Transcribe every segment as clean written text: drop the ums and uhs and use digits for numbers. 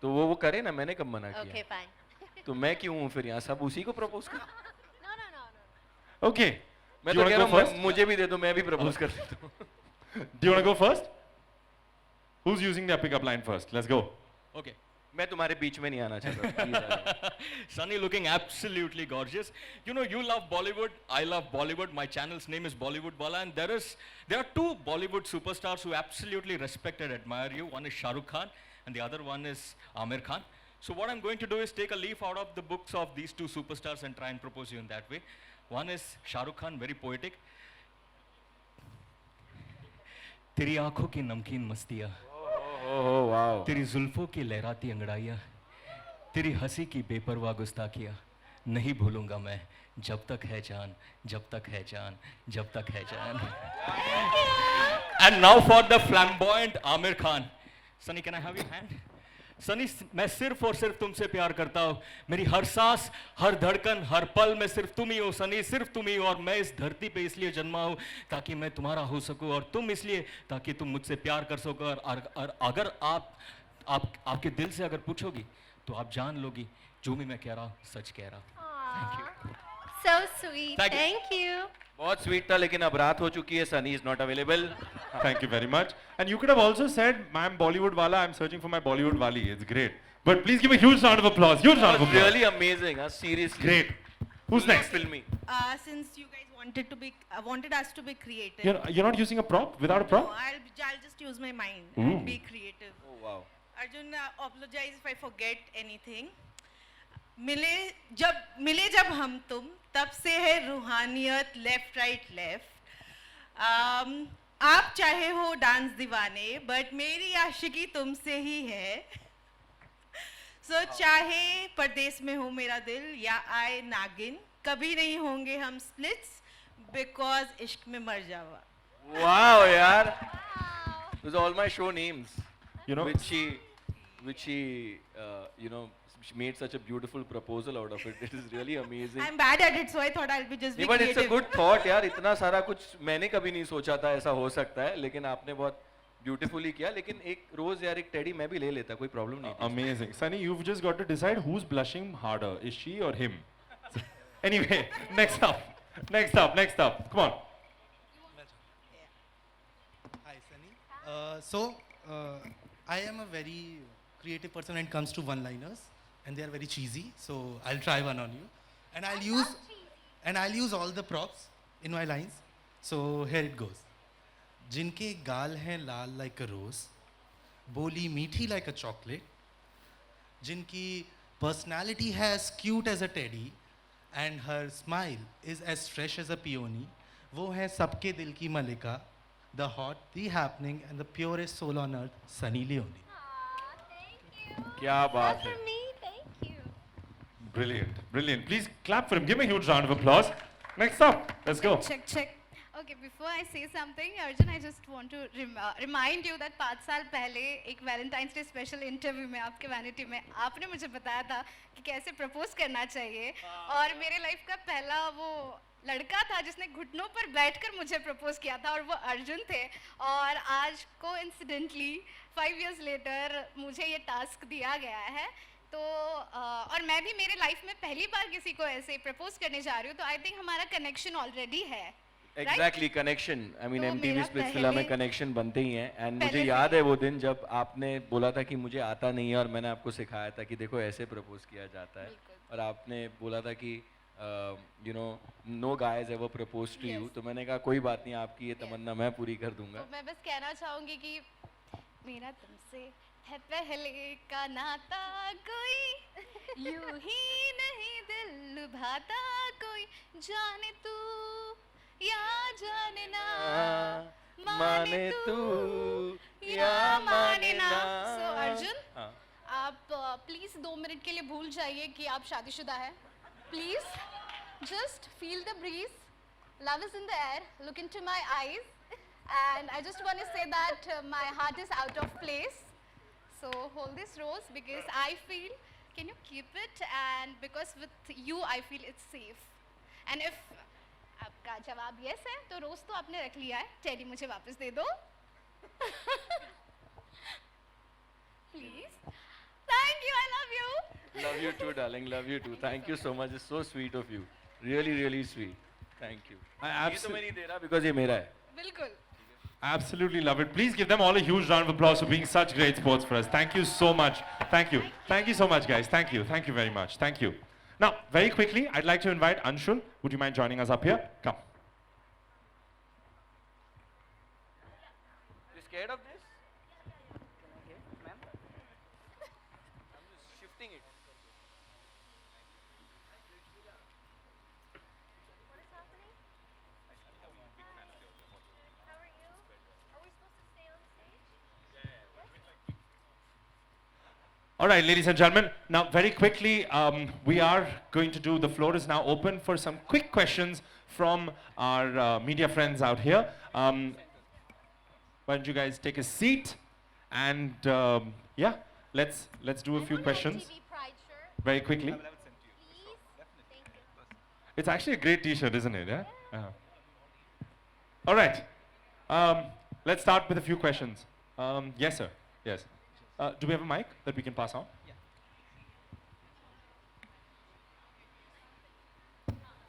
तो वो करे ना, मैंने कब मना Okay, किया? fine. तो मैं क्यों हूँ फिर यहाँ? सब उसी को प्रपोज कर। No, no, no, no. Okay. मैं Do you तो कह wanna रहा go हूँ first? मुझे भी दे दो, मैं भी प्रपोज कर देता हूँ। Do you want to go first? Who's using their pickup line first? Let's go. Okay. मैं तुम्हारे बीच में नहीं आना चाहता, please आ जाओ। Sunny looking absolutely gorgeous. You know, you love Bollywood. I love Bollywood. My channel's name is Bollywood Bala, and there are two Bollywood superstars who absolutely respect and admire you. One is Shah Rukh Khan, and the other one is Amir Khan. So what I'm going to do is take a leaf out of the books of these two superstars and try and propose you in that way. One is Shah Rukh Khan, very poetic. तेरी आंखों की नमकीन मस्तियाँ, oh wow, तेरी जुल्फों की लहराती अंगड़ाइयाँ, तेरी हंसी की बेपरवाह गुस्ताखियाँ नहीं भूलूंगा मैं, जब तक है जान, जब तक है जान, जब तक है जान. And now for the flamboyant Amir Khan. Sunny, can I have your hand? Sunny, मैं सिर्फ और सिर्फ तुमसे प्यार करता हूँ. मेरी हर सांस, हर धड़कन, हर पल में सिर्फ तुम ही हो Sunny, सिर्फ तुम ही हो. और मैं इस धरती पे इसलिए जन्मा हूँ ताकि मैं तुम्हारा हो सकूँ, और तुम इसलिए ताकि तुम मुझसे प्यार कर सको. और अगर आपके दिल से अगर पूछोगी तो आप जान लोगी जो भी मैं कह रहा हूँ सच कह रहा हूँ. Thank you. So sweet. Thank you. बहुत स्वीट था, लेकिन अब रात हो चुकी है, Sunny is not available. Thank you very much. And you could have also said, "I'm Bollywood wala. I'm searching for my Bollywood wali." It's great. But please give a huge round of applause. Huge round of applause. Really amazing, huh? Seriously. Great. Who's next? Filmy. Since you guys wanted us to be creative. You're not using a prop? Without a prop? No, I'll just use my mind Ooh. and be creative. Oh wow. Arjun, apologize if I forget anything. मिले जब हम तुम, तब से है रूहानियत left right left. आप चाहे हो डांस दीवाने, बट मेरी आशिकी तुमसे ही है. सो चाहे परदेश में हो मेरा दिल या आए नागिन, कभी नहीं होंगे हम स्प्लिट्स, बिकॉज इश्क में मर जावा. Wow, यार. Those are all my show names. You know, which she she made such a beautiful proposal out of it. It is really amazing. I'm bad at it, so I thought I'll be just be But it's a creative. good thought यार. इतना सारा कुछ मैंने कभी नहीं सोचा था ऐसा हो सकता है, लेकिन आपने बहुत ब्यूटीफुली किया. लेकिन एक रोज यार, एक टेडी मैं भी ले लेता, कोई प्रॉब्लम नहीं. amazing. Sunny, you've just got to decide who's blushing harder. Is she or him? Anyway, next up. Come on. Hi, Sunny. I am a very creative person when it comes to one-liners, and they are very cheesy. So I'll try one on you, and I'll use all the props in my lines. So here it goes. जिनके गाल हैं लाल like a rose, बोली मीठी like a chocolate, जिनकी personality है as cute as a teddy, and her smile is as fresh as a peony, वो है सबके दिल की मलिका, the hot, the happening, and the purest soul on earth, Sunny Leone. Thank you. क्या बात है. For me, thank you. Brilliant. Please clap for him. Give him a huge round of applause. Next up, let's go. Check. Okay, before I say something, Arjun, I just want to remind you that 5 साल पहले एक Valentine's day special interview में आपके vanity में आपने मुझे बताया था कि कैसे प्रपोज करना चाहिए, और मेरे लाइफ का पहला वो लड़का था जिसने घुटनों पर बैठकर मुझे प्रपोज किया था, और वो अर्जुन थे. और आज कोइंसिडेंटली 5 years लेटर मुझे ये टास्क दिया गया है. तो और मैं भी मेरे लाइफ में पहली बार किसी को ऐसे प्रपोज करने जा रही हूँ, तो आई थिंक हमारा कनेक्शन ऑलरेडी है. Exactly, connection. I mean, तो MTV मेरा स्प्लिट्सविला में पहले- कनेक्शन बनते ही हैं. एंड मुझे पहले याद से- है वो दिन जब आपने बोला था कि मुझे आता नहीं है, और मैंने आपको सिखाया था कि देखो ऐसे प्रपोज किया जाता है. और आपने बोला था कि no guys ever proposed to you. तो मैंने कहा कोई बात नहीं, आपकी ये तमन्ना मैं पूरी कर दूंगा. तो मैं बस कहना चाहूँगी कि मेरा तुमसे है पहले का नाता, कोई यूं ही नहीं दिल लुभाता, कोई जाने तू या जाने ना, माने तू या माने ना. So, अर्जुन, हाँ. आप प्लीज 2 मिनट के लिए भूल जाइए कि आप शादीशुदा हैं. Please just feel the breeze, love is in the air, look into my eyes, and I just want to say that my heart is out of place. So hold this rose because I feel, can you keep it? And because with you I feel it's safe. And if आपका जवाब yes है तो रोज तो आपने रख लिया है, teddy मुझे वापस दे दो. Please. Thank Love you too, darling. Love you too. Thank you so much. It's so sweet of you. Really, really sweet. Thank you. I ये तो मैं नहीं दे रहा because ये मेरा है. बिल्कुल. absolutely love it. Please give them all a huge round of applause for being such great sports for us. Thank you so much. Thank you. Thank you so much, guys. Thank you. Thank you very much. Thank you. Now, very quickly, I'd like to invite Anshul. Would you mind joining us up here? Come. You scared of this? I'm just shifting it. What is happening? How are you? Are we supposed to stay on stage? All right, ladies and gentlemen. Now, very quickly, we are going to do, the floor is now open for some quick questions from our media friends out here. Why don't you guys take a seat? And yeah, let's do a few questions TV Pride shirt, very quickly. please. Thank you. It's actually a great T-shirt, isn't it? Yeah. All right. Let's start with a few questions. Yes, sir. Yes. Do we have a mic that we can pass on?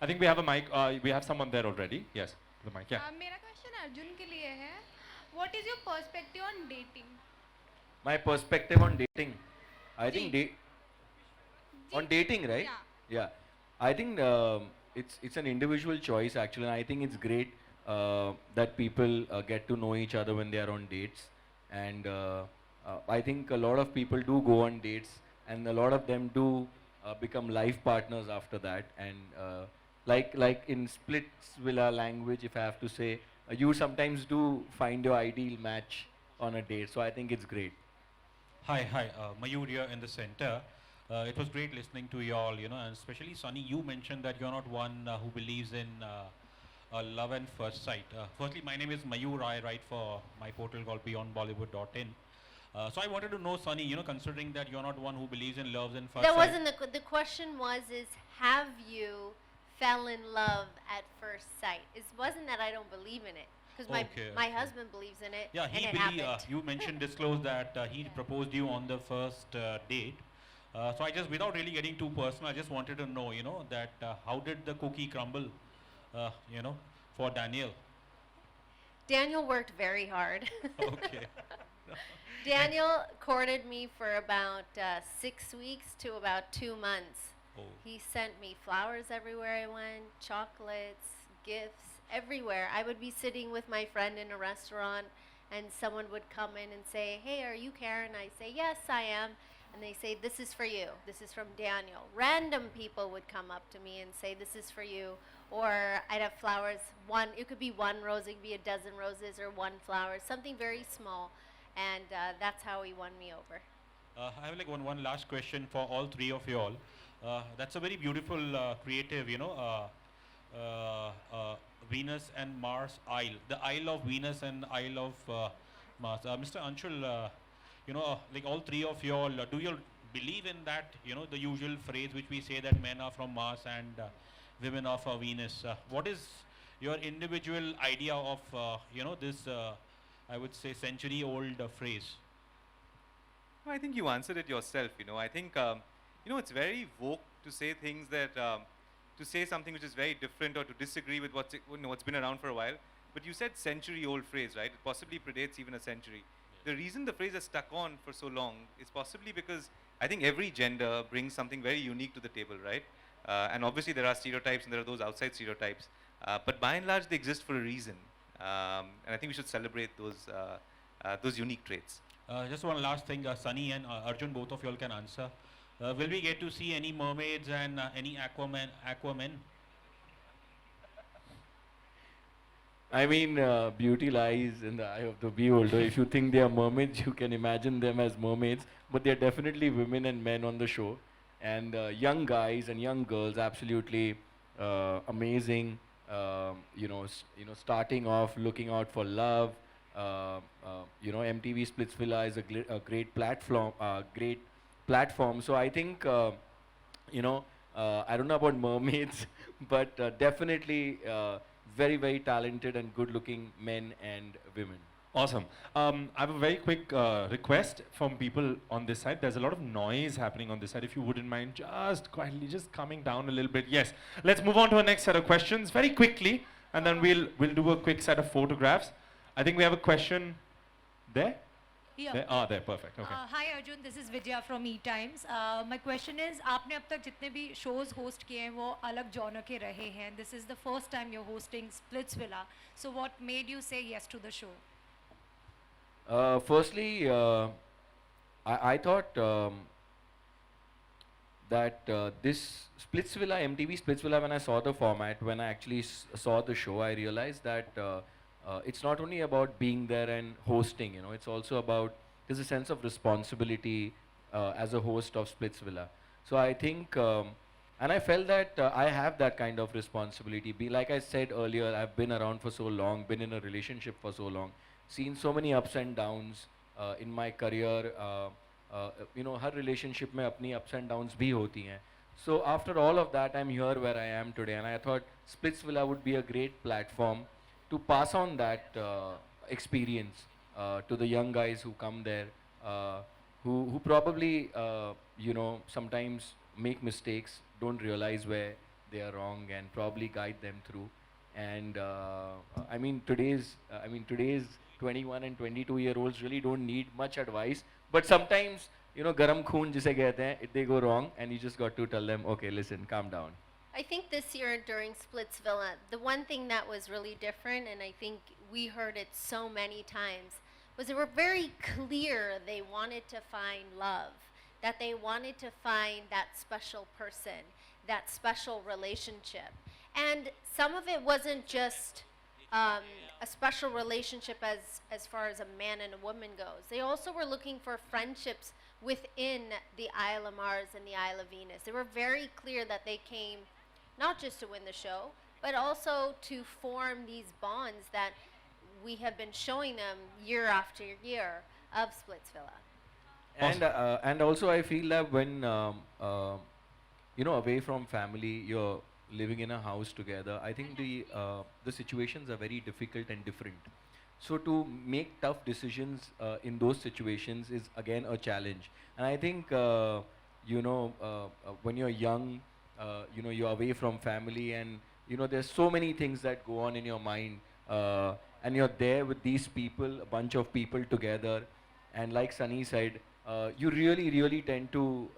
I think we have a mic. We have someone there already. Yes, the mic. Yeah. मेरा question Arjun के लिए है. What is your perspective on dating? My perspective on dating. I think ji. on dating, right? Yeah. Yeah. I think it's an individual choice actually, and I think it's great that people get to know each other when they are on dates, and I think a lot of people do go on dates, and a lot of them do become life partners after that, and like in Splitsvilla language, if I have to say, you sometimes do find your ideal match on a date. So I think it's great. Hi, Mayur here in the center. It was great listening to you all, and especially Sunny, you mentioned that you're not one who believes in love and first sight. Firstly, my name is Mayur. I write for my portal called beyondbollywood.in. So I wanted to know, Sunny, considering that you're not one who believes in love and first That sight. wasn't the question is have you fell in love at first sight? It wasn't that I don't believe in it, because my Okay. husband believes in it, Yeah, and he it happened. you mentioned, disclosed that he proposed you on the first date. So I just, without really getting too personal, I just wanted to know, that how did the cookie crumble, for Daniel? Daniel worked very hard. Okay. Daniel courted me for about 6 weeks to about 2 months. Oh. He sent me flowers everywhere I went, chocolates, gifts, everywhere. I would be sitting with my friend in a restaurant, and someone would come in and say, "Hey, are you Karen?" I say, "Yes, I am." And they say, "This is for you. This is from Daniel." Random people would come up to me and say, "This is for you." Or I'd have flowers. It could be one rose, it could be a dozen roses, or one flower, something very small. And that's how he won me over. I have like one last question for all three of you all. That's a very beautiful, creative, Venus and Mars Isle. The Isle of Venus and Isle of Mars. Mr. Anshul, like all three of you all, do you believe in that, the usual phrase which we say that men are from Mars and women are from Venus? What is your individual idea of, this, I would say, century-old phrase? No, I think you answered it yourself. I think it's very woke to say things that to say something which is very different or to disagree with what's been around for a while. But you said century-old phrase, right? It possibly predates even a century. The reason the phrase has stuck on for so long is possibly because I think every gender brings something very unique to the table, right? And obviously there are stereotypes and there are those outside stereotypes. But by and large, they exist for a reason. And I think we should celebrate those unique traits. Just one last thing, Sunny and Arjun, both of you all can answer. Will we get to see any mermaids and any aquamen? I mean, beauty lies in the eye of the beholder. If you think they are mermaids, you can imagine them as mermaids. But they're definitely women and men on the show. And young guys and young girls, absolutely amazing. Starting off, looking out for love. MTV Splitsvilla is a great platform. So I think, I don't know about mermaids, but definitely very, very talented and good-looking men and women. Awesome. I have a very quick request from people on this side. There's a lot of noise happening on this side. If you wouldn't mind just quietly just coming down a little bit. Yes. Let's move on to our next set of questions very quickly, and then we'll do a quick set of photographs. I think we have a question there. Yeah. There? Ah, there. Perfect. Okay. Hi Arjun, this is Vidya from E Times. My question is, आपने अब तक जितने भी shows host किए हैं वो अलग genre के रहे हैं. This is the first time you're hosting Splitsvilla. So what made you say yes to the show? Firstly, I thought that this Splitsvilla, MTV Splitsvilla, when I saw the format, when I actually saw the show, I realized that it's not only about being there and hosting, you know, it's also about, there's a sense of responsibility as a host of Splitsvilla. So I think, and I felt that I have that kind of responsibility. Like I said earlier, I've been around for so long, been in a relationship for so long, seen so many ups and downs in my career. You know, her relationship में अपनी ups and downs भी होती हैं. So after all of that, I'm here where I am today, and I thought Splitsvilla would be a great platform to pass on that experience to the young guys who come there, who probably you know, sometimes make mistakes, don't realize where they are wrong, and probably guide them through. And I mean today's 21 and 22-year-olds really don't need much advice, but sometimes, you know, garam khoon jise kehte hain, if they go wrong, and you just got to tell them, okay, listen, calm down. I think this year during Splitsvilla, the one thing that was really different, and I think we heard it so many times, was they were very clear they wanted to find love, that they wanted to find that special person, that special relationship. And some of it wasn't just a special relationship as far as a man and a woman goes. They also were looking for friendships within the Isle of Mars and the Isle of Venus. They were very clear that they came not just to win the show, but also to form these bonds that we have been showing them year after year of Splitsvilla. And also I feel that when you know, away from family, you're living in a house together, I think the situations are very difficult and different. So to make tough decisions in those situations is again a challenge. And I think you know, when you're young, you know, you're away from family, and you know, there's so many things that go on in your mind, and you're there with these people, a bunch of people together, and like Sunny said, you really tend to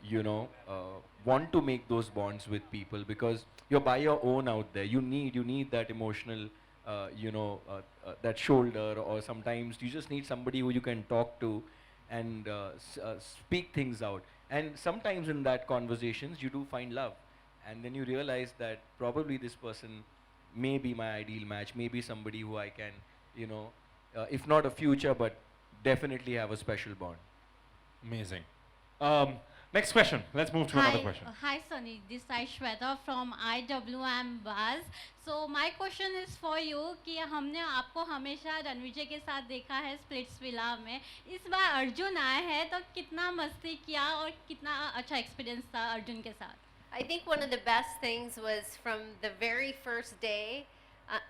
you know, want to make those bonds with people, because you're by your own out there. You need that emotional you know, that shoulder, or sometimes you just need somebody who you can talk to and speak things out. And sometimes in that conversations you do find love, and then you realize that probably this person may be my ideal match, maybe somebody who I can, you know, if not a future, but definitely have a special bond. Amazing. Next question. Let's move to another question. Hi, Sunny. This is Shweta from IWM Buzz. So my question is for you कि हमने आपको हमेशा रणविजय के साथ देखा है Splitsvilla में. इस बार अर्जुन आए हैं तो कितना मस्ती किया और कितना अच्छा एक्सपीरियंस था अर्जुन के साथ? I think one of the best things was from the very first day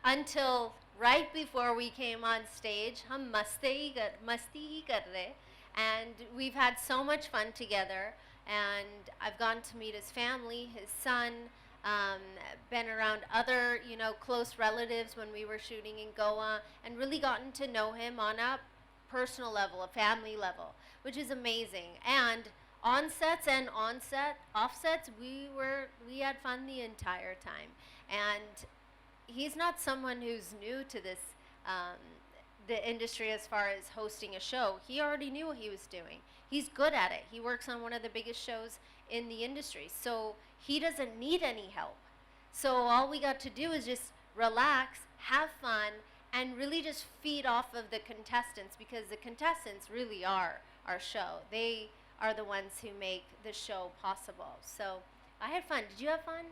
until right before we came on stage, हम मस्ती ही कर रहे, and we've had so much fun together. And I've gone to meet his family, his son, been around other, you know, close relatives when we were shooting in Goa, and really gotten to know him on a personal level, a family level, which is amazing. And on sets and offsets, we had fun the entire time. And he's not someone who's new to this, the industry as far as hosting a show. He already knew what he was doing. He's good at it. He works on one of the biggest shows in the industry. So he doesn't need any help. So all we got to do is just relax, have fun, and really just feed off of the contestants, because the contestants really are our show. They are the ones who make the show possible. So I had fun. Did you have fun?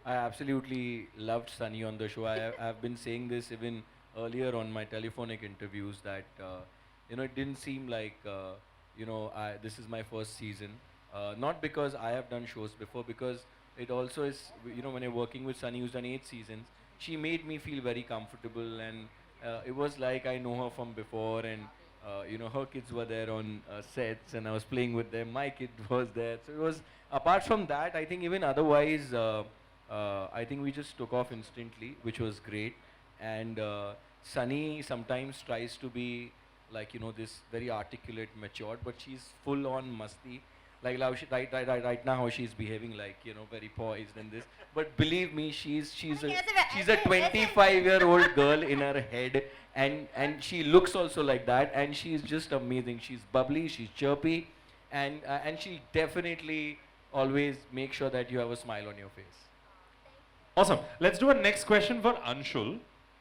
I absolutely loved Sunny on the show. I've been saying this even earlier on my telephonic interviews that you know, it didn't seem like you know, this is my first season. Not because I have done shows before, because it also is, you know, when you're working with Sunny, who's done 8 seasons, she made me feel very comfortable, and it was like I know her from before, and you know, her kids were there on sets, and I was playing with them. My kid was there, so it was. Apart from that, I think even otherwise, I think we just took off instantly, which was great. And Sunny sometimes tries to be like, you know, this very articulate, matured, but she's full on musty. Like now right now how she's behaving, like, you know, very poised and this. But believe me, she's a 25-year-old girl in her head, and she looks also like that, and she's just amazing. She's bubbly, she's chirpy, and she definitely always makes sure that you have a smile on your face. Awesome. Let's do a next question for Anshul.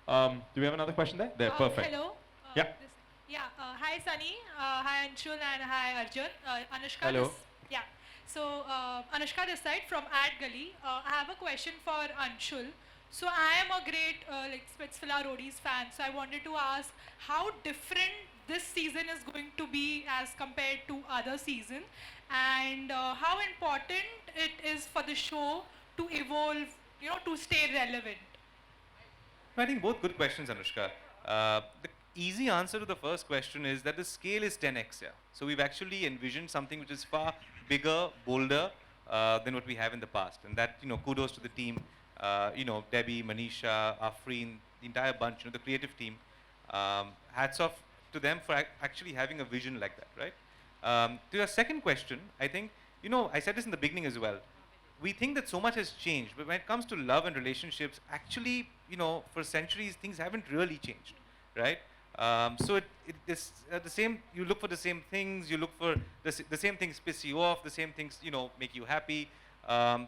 Do we have another question there? There, perfect. Hello. Yeah. Hi Sunny. Hi Anshul and hi Arjun. Anushka. Hello. Yeah. So Anushka this side from Ad Gully. I have a question for Anshul. So I am a great like Splitsvilla Roadies fan. So I wanted to ask how different this season is going to be as compared to other season, and how important it is for the show to evolve, you know, to stay relevant. I think both good questions, Anushka. The easy answer to the first question is that the scale is 10x. Yeah. So we've actually envisioned something which is far bigger, bolder than what we have in the past, and that, you know, kudos to the team. You know, Debbie, Manisha, Afreen, the entire bunch, you know, the creative team. Hats off to them for actually having a vision like that, right? To your second question, I think, you know, I said this in the beginning as well. We think that so much has changed, but when it comes to love and relationships, actually, you know, for centuries, things haven't really changed, right? So it is the same. You look for the same things. You look for the same things piss you off. The same things, you know, make you happy.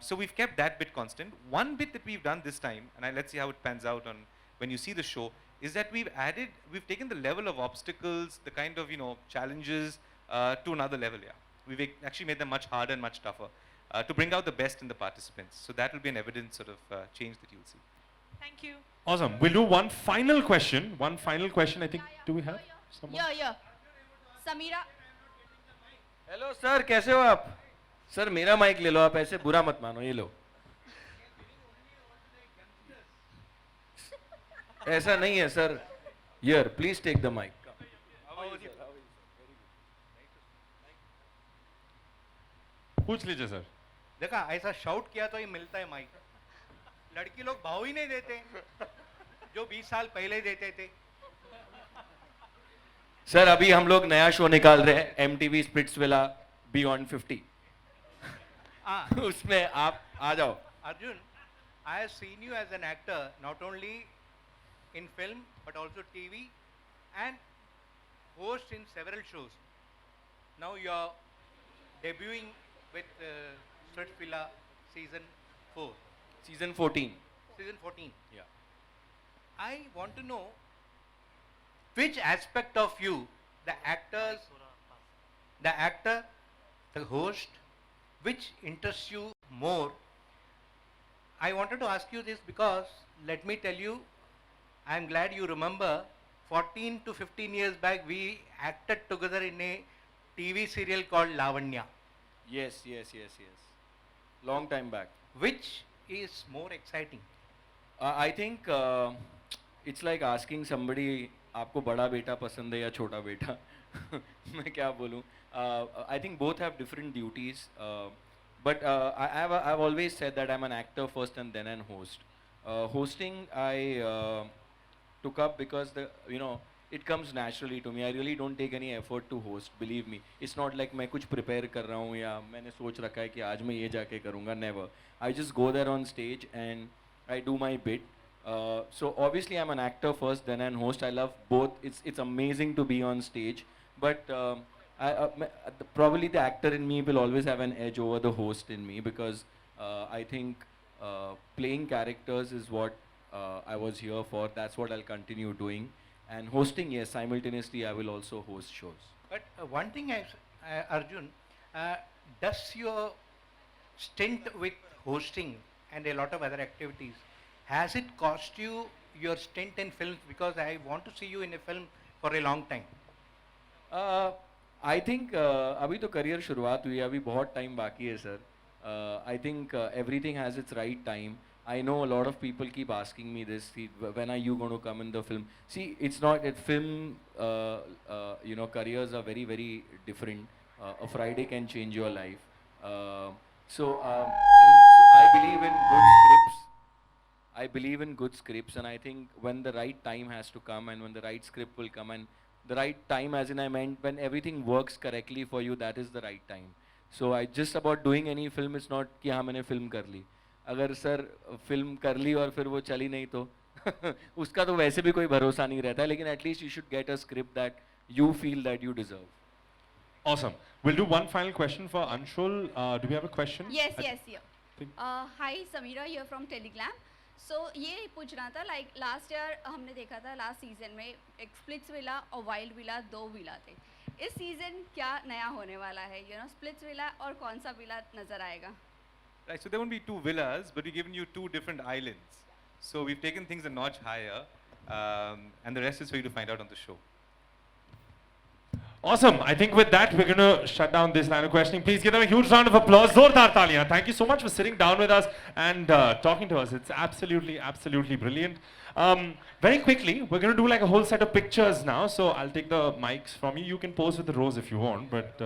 So we've kept that bit constant. One bit that we've done this time, and let's see how it pans out on when you see the show, is that we've taken the level of obstacles, the kind of, you know, challenges to another level. Yeah, we've actually made them much harder and much tougher to bring out the best in the participants. So that will be an evident sort of change that you'll see. Thank you. Awesome. We'll do one final question. One final question, I think. Do we have someone? Yeah. Samira. Hello sir, कैसे हो आप? Sir मेरा mic ले लो, आप ऐसे बुरा मत मानो, ये लो. ऐसा नहीं है sir. Here, please take the mic. पूछ लीजिए सर. देखा, ऐसा शाउट किया तो ये मिलता है माइक. लड़की लोग भाव ही नहीं देते जो 20 साल पहले देते थे. सर अभी हम लोग नया शो निकाल रहे हैं, MTV स्प्लिट्सविला बियॉन्ड 50. उसमें आप आ जाओ. Arjun, I have seen you as an actor not only in film but also TV and host in several shows. Now you are debuting with Splitsvilla season 4. Season 14. Season 14. Yeah. I want to know which aspect of you, the actor, the host, which interests you more. I wanted to ask you this because, let me tell you, I am glad you remember 14 to 15 years back we acted together in a TV serial called Lavanya. Yes. Long time back. Which is more exciting? I think it's like asking somebody, आपको बड़ा बेटा पसंद है या छोटा बेटा? मैं क्या बोलूँ? I think both have different duties. But I've always said that I'm an actor first and then an host. Hosting I took up because it comes naturally to me. I really don't take any effort to host. Believe me, it's not like मैं कुछ prepare कर रहा हूँ या मैंने सोच रखा है कि आज मैं ये जाके करूँगा. Never. I just go there on stage and I do my bit. So obviously I'm an actor first, then an host. I love both. It's amazing to be on stage, but probably the actor in me will always have an edge over the host in me because I think playing characters is what I was here for. That's what I'll continue doing. And hosting, yes, simultaneously I will also host shows. But one thing, Arjun, does your stint with hosting and a lot of other activities, has it cost you your stint in films? Because I want to see you in a film for a long time. I think अभी तो career शुरुआत हुई है, अभी बहुत time बाकी है sir. I think everything has its right time. I know a lot of people keep asking me this. When are you going to come in the film? See, it's not at film. Careers are very very different. A Friday can change your life. Uh, so I believe in good scripts. I believe in good scripts, and I think when the right time has to come, and when the right script will come, and the right time, as in I meant, when everything works correctly for you, that is the right time. So I just about doing any film, it's not कि हाँ मैंने film कर ली. अगर sir film कर ली और फिर वो चली नहीं तो उसका तो वैसे भी कोई भरोसा नहीं रहता है, लेकिन at least you should get a script that you feel that you deserve. Awesome. We'll do one final question for Anshul. Do we have a question? Yes, yes, yeah. Hi, Samira here from Telegram. So ये पूछना था, like last year हमने देखा था last season में एक splits villa और wild villa, दो विला थे. इस सीजन क्या नया होने वाला है? स्प्लिट्स विला और कौन सा विला नजर आएगा? Right, so there won't be two villas, but we've given you two different islands. So we've taken things a notch higher, and the rest is for you to find out on the show. Awesome. I think with that, we're going to shut down this line of questioning. Please give them a huge round of applause. Zordar taliyan. Thank you so much for sitting down with us and talking to us. It's absolutely, absolutely brilliant. Very quickly, we're going to do like a whole set of pictures now. So I'll take the mics from you. You can pose with the rose if you want, but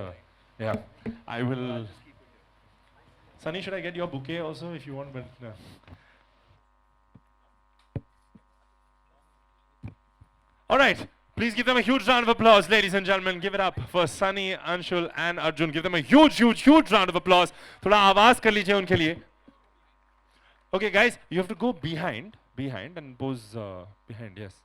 yeah, I will. Sunny, should I get your bouquet also if you want? But all right. Please give them a huge round of applause, ladies and gentlemen. Give it up for Sunny, Anshul and Arjun. Give them a huge, huge, huge round of applause. थोड़ा आवाज कर लीजिए उनके लिए. Okay, guys, you have to go behind and pose behind. Yes.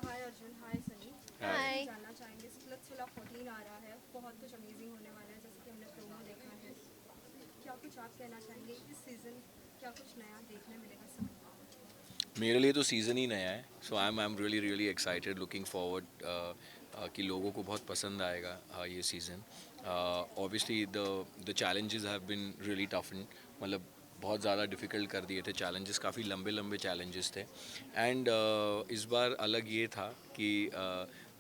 Hi Arjun, hi Sunny. Hi. जानना चाहेंगे Splitsvilla 14 आ रहा है, बहुत कुछ अमेजिंग होने वाला है जैसे कि हमने प्रोमो देखा है. क्या कुछ आप कहना चाहेंगे इस सीजन, क्या कुछ नया देखने मिलेगा सब? मेरे लिए तो सीज़न ही नया है. So I am really really excited, looking forward कि लोगों को बहुत पसंद आएगा ये season. Obviously the challenges have been really tough, मतलब बहुत ज़्यादा डिफ़िकल्ट कर दिए थे चैलेंजेस, काफ़ी लंबे लंबे चैलेंजेस थे. एंड इस बार अलग ये था कि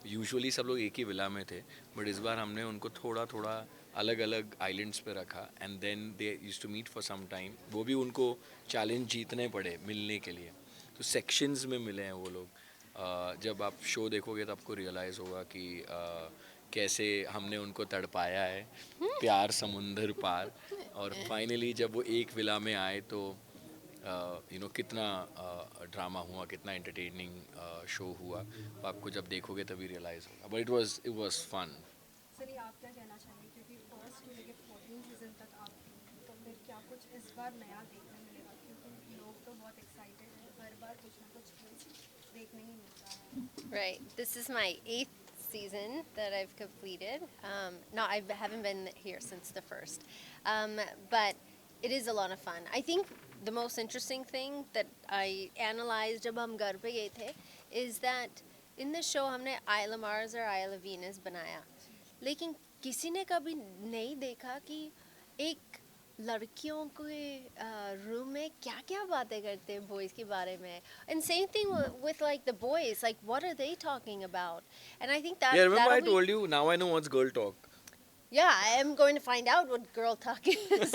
यूजुअली सब लोग एक ही विला में थे, बट इस बार हमने उनको थोड़ा थोड़ा अलग अलग आइलैंड्स पे रखा. And then they used to meet for some time. वो भी उनको चैलेंज जीतने पड़े मिलने के लिए, तो सेक्शंस में मिले हैं वो लोग. जब आप शो देखोगे तो आपको रियलाइज़ होगा कि कैसे हमने उनको तड़पाया है प्यार समुंदर पार. और फाइनली जब वो एक विला में आए तो कितना ड्रामा हुआ, कितना एंटरटेनिंग शो हुआ. आपको जब देखोगे तभी रियलाइज़ होगा. But it was fun. Sunny, आप क्या कहना चाहेंगे क्योंकि फर्स्ट से लेकर 14 सीजन तक आप, तो फिर क्या कुछ इस बार नया देखने मिलेगा क्योंकि लोग तो बहुत एक्साइटेड हैं, हर बार कुछ ना कुछ twist देखने ही मिलता है. Right. This is my 8th season that I've completed. No, I haven't been here since the first. But it is a lot of fun. I think the most interesting thing that I analyzed जब हम घर पे गए थे is that in the show हमने Isle of Mars और Isle of Venus बनाया. लेकिन किसी ने कभी नहीं देखा कि एक लड़कियों के रूम में क्या क्या बातें करते हैं बॉयज़ के बारे में. And same thing with like the boys, like what are they talking about? And I think that Yeah, remember I that'll be- told you, now I know what's girl talk. Yeah, I am going to find out what girl talk is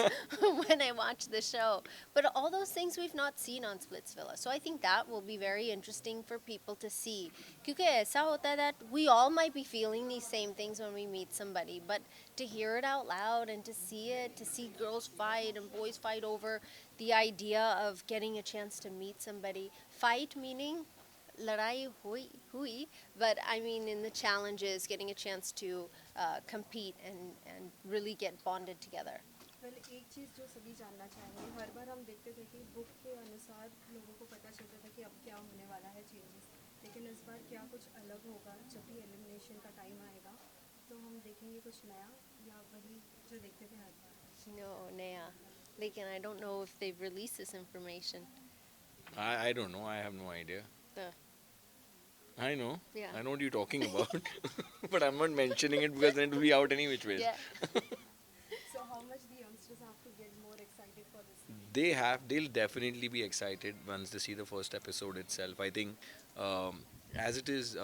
when I watch the show. But all those things we've not seen on Splitsvilla. So I think that will be very interesting for people to see. Because ऐसा होता है that we all might be feeling these same things when we meet somebody, but to hear it out loud and to see girls fight and boys fight over the idea of getting a chance to meet somebody. Fight meaning लड़ाई हुई, but I mean in the challenges, getting a chance to compete and really get bonded together. Well एक चीज़ जो सभी जानना चाहेंगे, हर बार हम देखते थे कि बुक के अनुसार लोगों को पता चलता था कि अब क्या होने वाला है चेंजेस, लेकिन इस बार क्या कुछ अलग होगा जब भी एलिमिनेशन का टाइम आएगा, तो हम देखेंगे कुछ नया या वही जो देखते थे हर बार. No, नया. लेकिन I don't know if they've released this information. I don't know, I have no idea. The I know. Yeah. I know what you're talking about. But I'm not mentioning it because then it will be out any which ways. Yeah. So how much the youngsters have to get more excited for this? They'll definitely be excited once they see the first episode itself. I think as it is,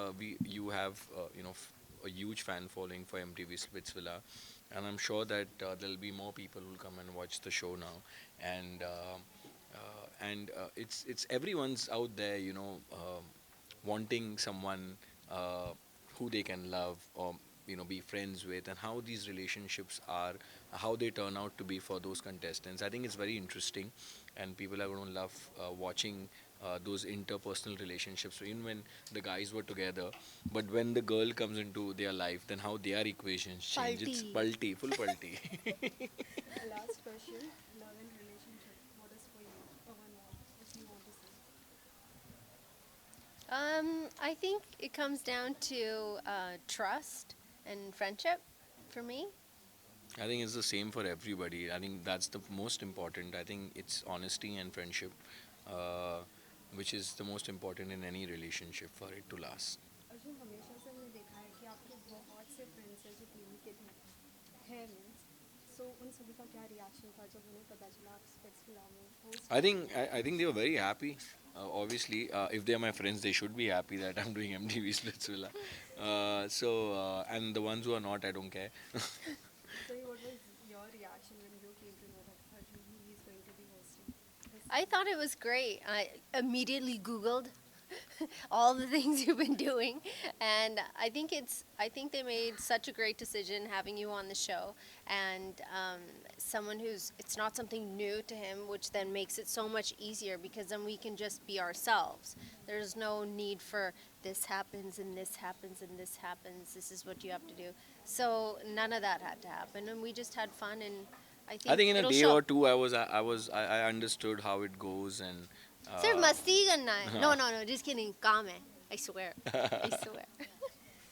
you have a huge fan following for MTV Splitsvilla, and I'm sure that there'll be more people who'll come and watch the show now, and it's everyone's out there, wanting someone who they can love or be friends with, and how these relationships are, how they turn out to be for those contestants. I think it's very interesting, and people are going to love watching those interpersonal relationships. So even when the guys were together, but when the girl comes into their life, then how their equations change. It's palti, full palti. Last question, love and relationship, what is for you, Pawan, if you want to say? I think it comes down to trust and friendship for me. I think it's the same for everybody. I think that's the most important. I think it's honesty and friendship, which is the most important in any relationship for it to last. Arjun, हमेशा से हमने देखा है कि आपके बहुत से friends हैं जो टीवी के हैं मीन्स, सो उन सभी का क्या रिएक्शन था जब उन्हें पता चला आप स्प्लिट्सविला में host? I think they were very happy. Obviously, if they are my friends, they should be happy that I'm doing MTV Splitsvilla. And the ones who are not, I don't care. So what was your reaction when you came to know that Arjun is going to be hosting? I thought it was great. I immediately Googled all the things you've been doing, and I think they made such a great decision having you on the show, and someone it's not something new to him, which then makes it so much easier because then we can just be ourselves. There's no need for this happens and this happens and this happens. This is what you have to do. So none of that had to happen, and we just had fun. And I think In a it'll day show. or two, I understood how it goes, and सिर्फ मस्ती करना है. No, just kidding. काम है. I swear. I swear.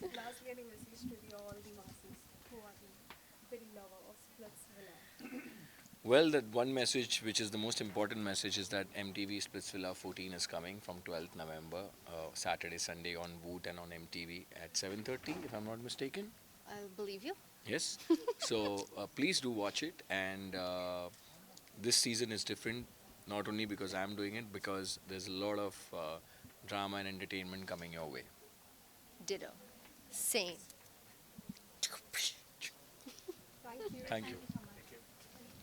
Lastly, any message to all the masses who are the big lover of Splitsvilla? well, that one message, which is the most important message, is that MTV Splitsvilla 14 is coming from 12th November, Saturday, Sunday on Woot and on MTV at 7:30, if I'm not mistaken. I'll believe you. Yes. So please do watch it, and this season is different, not only because I'm doing it, because there's a lot of drama and entertainment coming your way. Ditto. Same. Thank you. Thank you.